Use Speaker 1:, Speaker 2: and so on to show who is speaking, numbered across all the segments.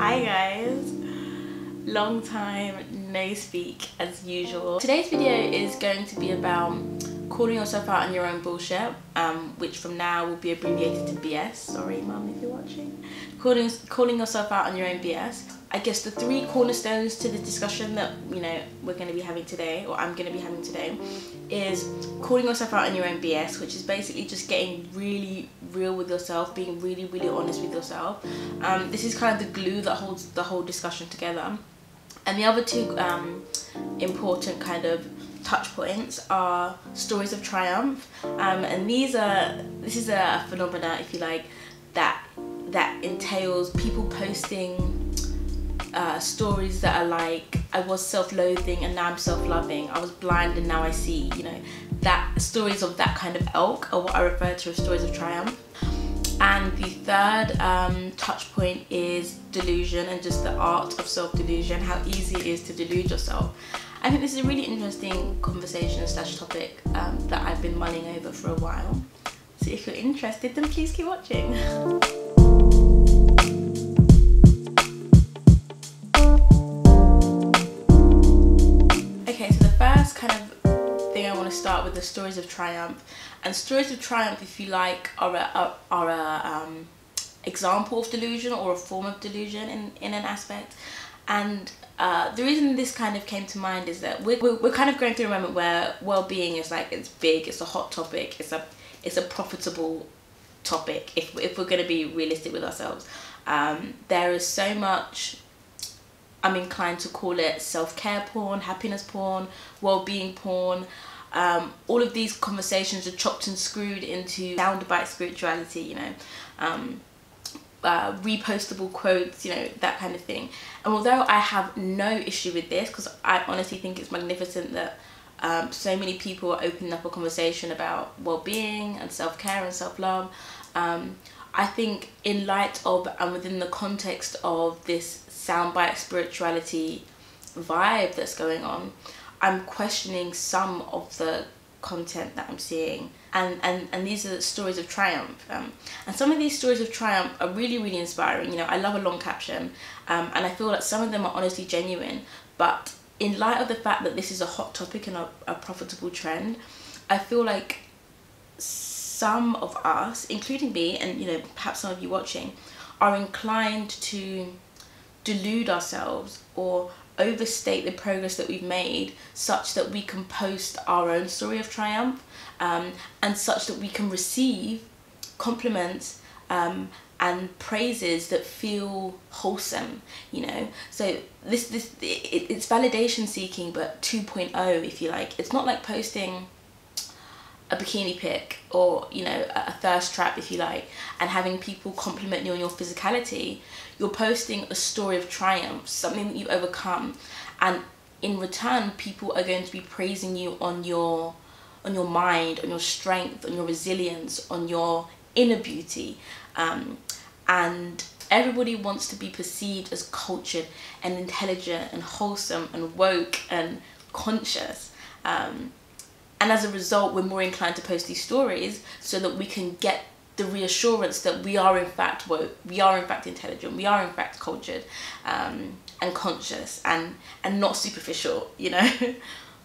Speaker 1: Hi guys, long time no speak as usual. Today's video is going to be about calling yourself out on your own bullshit, which from now will be abbreviated to BS. Sorry mum if you're watching. Calling yourself out on your own BS. I guess the three cornerstones to the discussion that we're going to be having today, or I'm going to be having today, is calling yourself out on your own BS, which is basically just getting really real with yourself, being really honest with yourself. This is kind of the glue that holds the whole discussion together. And the other two important kind of touch points are stories of triumph, and this is a phenomena, if you like, that entails people posting stories that are like, I was self-loathing and now I'm self-loving, I was blind and now I see, that stories of that kind of ilk are what I refer to as stories of triumph. And the third touch point is delusion, and just the art of self-delusion, how easy it is to delude yourself. I think this is a really interesting conversation / topic that I've been mulling over for a while. So if you're interested, then please keep watching. Okay, so the first kind of thing I want to start with the stories of triumph. And stories of triumph, if you like, are a example of delusion, or a form of delusion in an aspect. And the reason this kind of came to mind is that we're kind of going through a moment where well-being is like, it's big, it's a hot topic, it's a profitable topic if we're going to be realistic with ourselves. There is so much, I'm inclined to call it self-care porn, happiness porn, well-being porn. All of these conversations are chopped and screwed into soundbite spirituality, repostable quotes, that kind of thing. And although I have no issue with this, because I honestly think it's magnificent that so many people are opening up a conversation about well-being and self-care and self-love, I think in light of and within the context of this soundbite spirituality vibe that's going on, I'm questioning some of the content that I'm seeing, and these are stories of triumph, and some of these stories of triumph are really inspiring. I love a long caption, and I feel like some of them are honestly genuine, but in light of the fact that this is a hot topic and a profitable trend, I feel like some of us, including me, and perhaps some of you watching, are inclined to delude ourselves or overstate the progress that we've made, such that we can post our own story of triumph, and such that we can receive compliments and praises that feel wholesome, so it's validation seeking, but 2.0, if you like. It's not like posting a bikini pic or a thirst trap, if you like, and having people compliment you on your physicality. You're posting a story of triumph, something that you overcome, and in return people are going to be praising you on your mind, on your strength, on your resilience, on your inner beauty, and everybody wants to be perceived as cultured and intelligent and wholesome and woke and conscious, and as a result we're more inclined to post these stories so that we can get the reassurance that we are in fact woke, we are in fact intelligent, we are in fact cultured, and conscious, and not superficial, And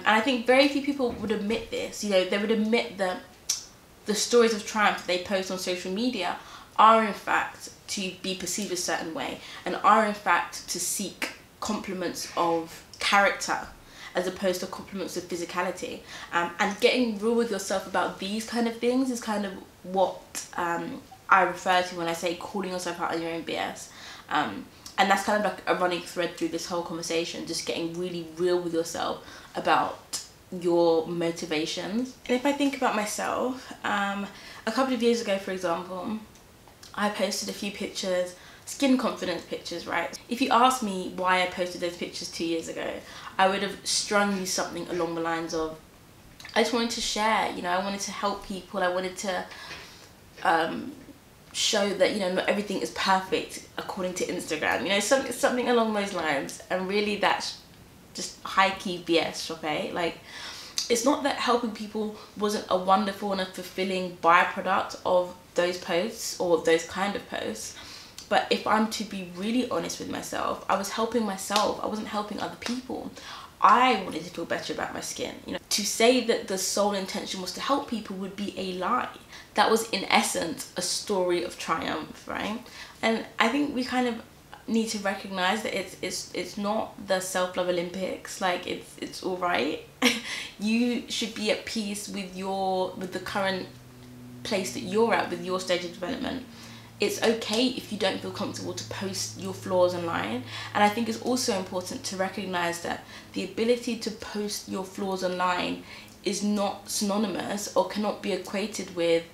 Speaker 1: I think very few people would admit this. They would admit that the stories of triumph that they post on social media are in fact to be perceived a certain way, and are in fact to seek compliments of character as opposed to compliments of physicality. And getting real with yourself about these kind of things is kind of what I refer to when I say calling yourself out on your own BS. And that's kind of like a running thread through this whole conversation, just getting really real with yourself about your motivations. And if I think about myself, a couple of years ago, for example, I posted a few pictures, skin confidence pictures, right? If you asked me why I posted those pictures 2 years ago, I would have strung you something along the lines of, I just wanted to share, I wanted to help people, I wanted to show that, not everything is perfect according to Instagram, something along those lines. And really that's just high-key BS, okay? Like, it's not that helping people wasn't a wonderful and a fulfilling byproduct of those posts or those kind of posts, But if I'm to be really honest with myself, I was helping myself. I wasn't helping other people. I wanted to feel better about my skin. You know, to say that the sole intention was to help people would be a lie. That was in essence a story of triumph, right? And I think we kind of need to recognize that it's not the self-love Olympics. Like, it's all right. You should be at peace with the current place that you're at, with your stage of development. It's okay if you don't feel comfortable to post your flaws online. And I think it's also important to recognize that the ability to post your flaws online is not synonymous or cannot be equated with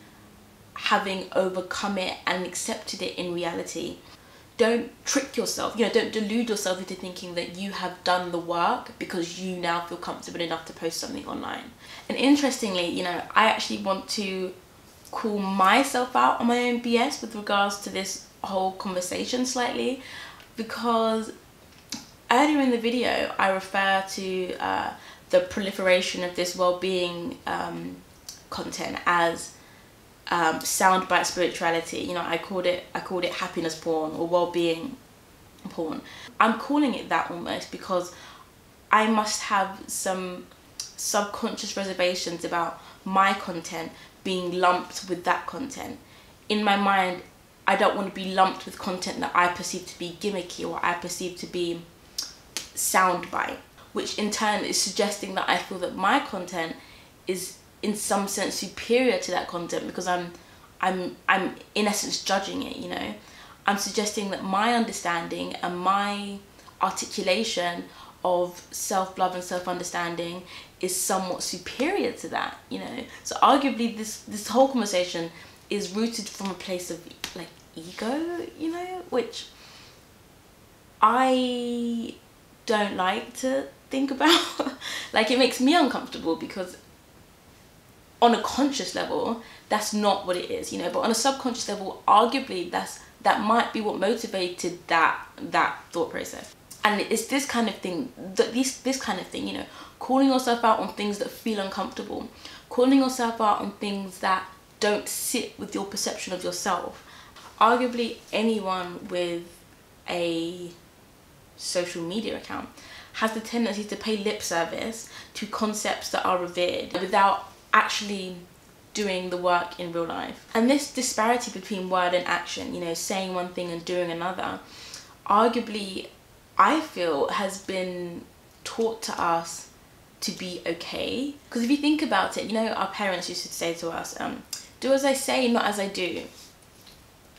Speaker 1: having overcome it and accepted it in reality. Don't trick yourself, you know, don't delude yourself into thinking that you have done the work because you now feel comfortable enough to post something online. And interestingly, you know, I actually want to call myself out on my own BS with regards to this whole conversation slightly, because earlier in the video I refer to the proliferation of this well-being content as soundbite spirituality. You know, I called it happiness porn or well-being porn. I'm calling it that almost because I must have some subconscious reservations about my content being lumped with that content. In my mind, I don't want to be lumped with content that I perceive to be gimmicky or I perceive to be soundbite, which in turn is suggesting that I feel that my content is in some sense superior to that content because I'm in essence judging it, you know. I'm suggesting that my understanding and my articulation of self-love and self-understanding is somewhat superior to that, you know. So arguably this whole conversation is rooted from a place of like ego, you know, which I don't like to think about. Like, it makes me uncomfortable because on a conscious level that's not what it is, you know, but on a subconscious level arguably that might be what motivated that thought process. And it's this kind of thing, this kind of thing, you know, calling yourself out on things that feel uncomfortable, calling yourself out on things that don't sit with your perception of yourself. Arguably anyone with a social media account has the tendency to pay lip service to concepts that are revered without actually doing the work in real life. And this disparity between word and action, you know, saying one thing and doing another, arguably I feel has been taught to us to be okay. Because if you think about it, you know, our parents used to say to us, do as I say, not as I do.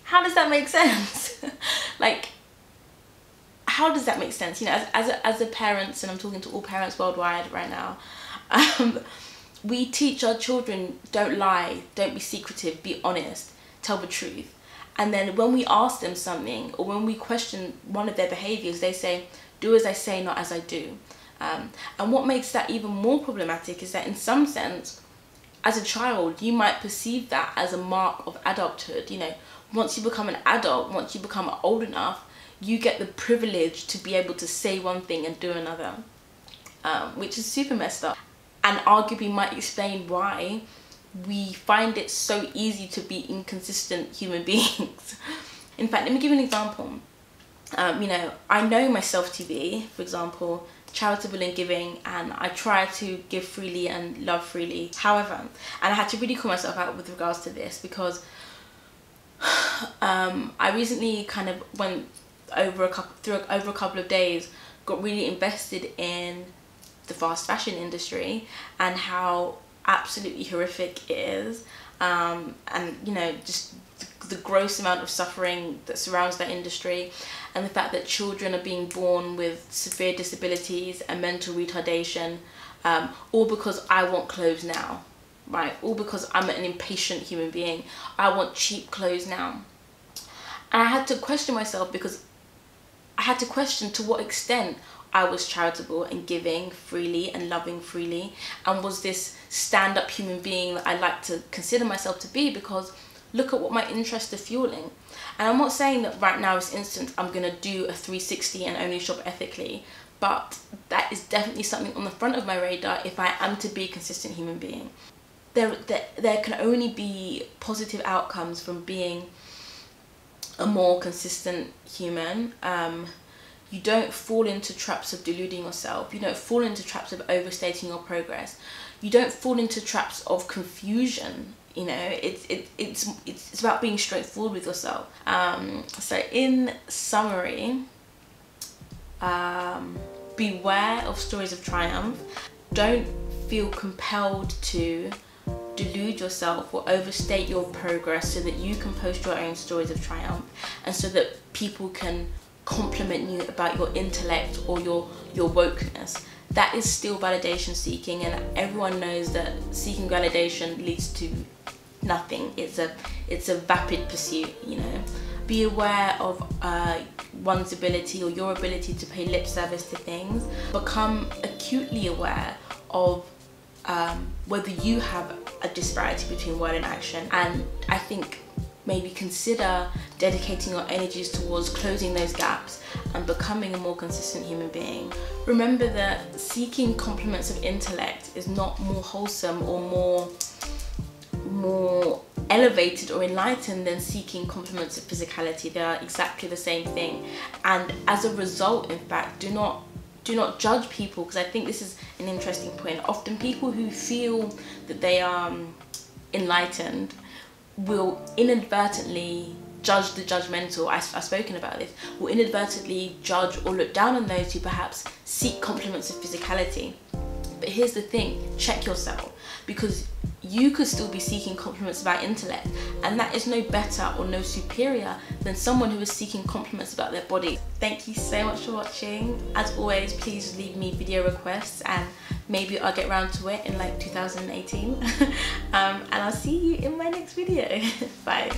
Speaker 1: How does that make sense? Like, how does that make sense? You know, as a parents, and I'm talking to all parents worldwide right now, we teach our children, don't lie, don't be secretive, be honest, tell the truth. And then when we ask them something or when we question one of their behaviors, they say, do as I say, not as I do. And what makes that even more problematic is that in some sense, as a child, you might perceive that as a mark of adulthood. You know, once you become an adult, once you become old enough, you get the privilege to be able to say one thing and do another, which is super messed up. And arguably might explain why we find it so easy to be inconsistent human beings. In fact, let me give you an example. You know, I know myself to be, for example, charitable and giving, and I try to give freely and love freely. However, and I had to really call myself out with regards to this because I recently kind of went over a couple of days, got really invested in the fast fashion industry and how absolutely horrific it is, and you know, just the gross amount of suffering that surrounds that industry, and the fact that children are being born with severe disabilities and mental retardation, all because I want clothes now, right? All because I'm an impatient human being. I want cheap clothes now. And I had to question myself because I had to question to what extent I was charitable and giving freely and loving freely, and was this stand-up human being that I like to consider myself to be, because look at what my interests are fueling. And I'm not saying that right now, this instant, I'm gonna do a 360 and only shop ethically, but that is definitely something on the front of my radar if I am to be a consistent human being. There can only be positive outcomes from being a more consistent human, you don't fall into traps of deluding yourself. You don't fall into traps of overstating your progress. You don't fall into traps of confusion. You know, it's about being straightforward with yourself. So in summary, beware of stories of triumph. Don't feel compelled to delude yourself or overstate your progress so that you can post your own stories of triumph, and so that people can compliment you about your intellect or your wokeness. That is still validation seeking, and everyone knows that seeking validation leads to nothing. It's a vapid pursuit, you know. Be aware of one's ability or your ability to pay lip service to things. Become acutely aware of whether you have a disparity between word and action, and I think maybe consider dedicating your energies towards closing those gaps and becoming a more consistent human being. Remember that seeking compliments of intellect is not more wholesome or more elevated or enlightened than seeking compliments of physicality. They are exactly the same thing, and as a result, in fact, do not judge people, because I think this is an interesting point. Often people who feel that they are enlightened will inadvertently judge the judgmental. I've spoken about this. Will inadvertently judge or look down on those who perhaps seek compliments of physicality. But here's the thing, check yourself, because you could still be seeking compliments about intellect, and that is no better or no superior than someone who is seeking compliments about their body. Thank you so much for watching. As always, please leave me video requests and maybe I'll get around to it in like 2018. And I'll see you in my next video. Bye.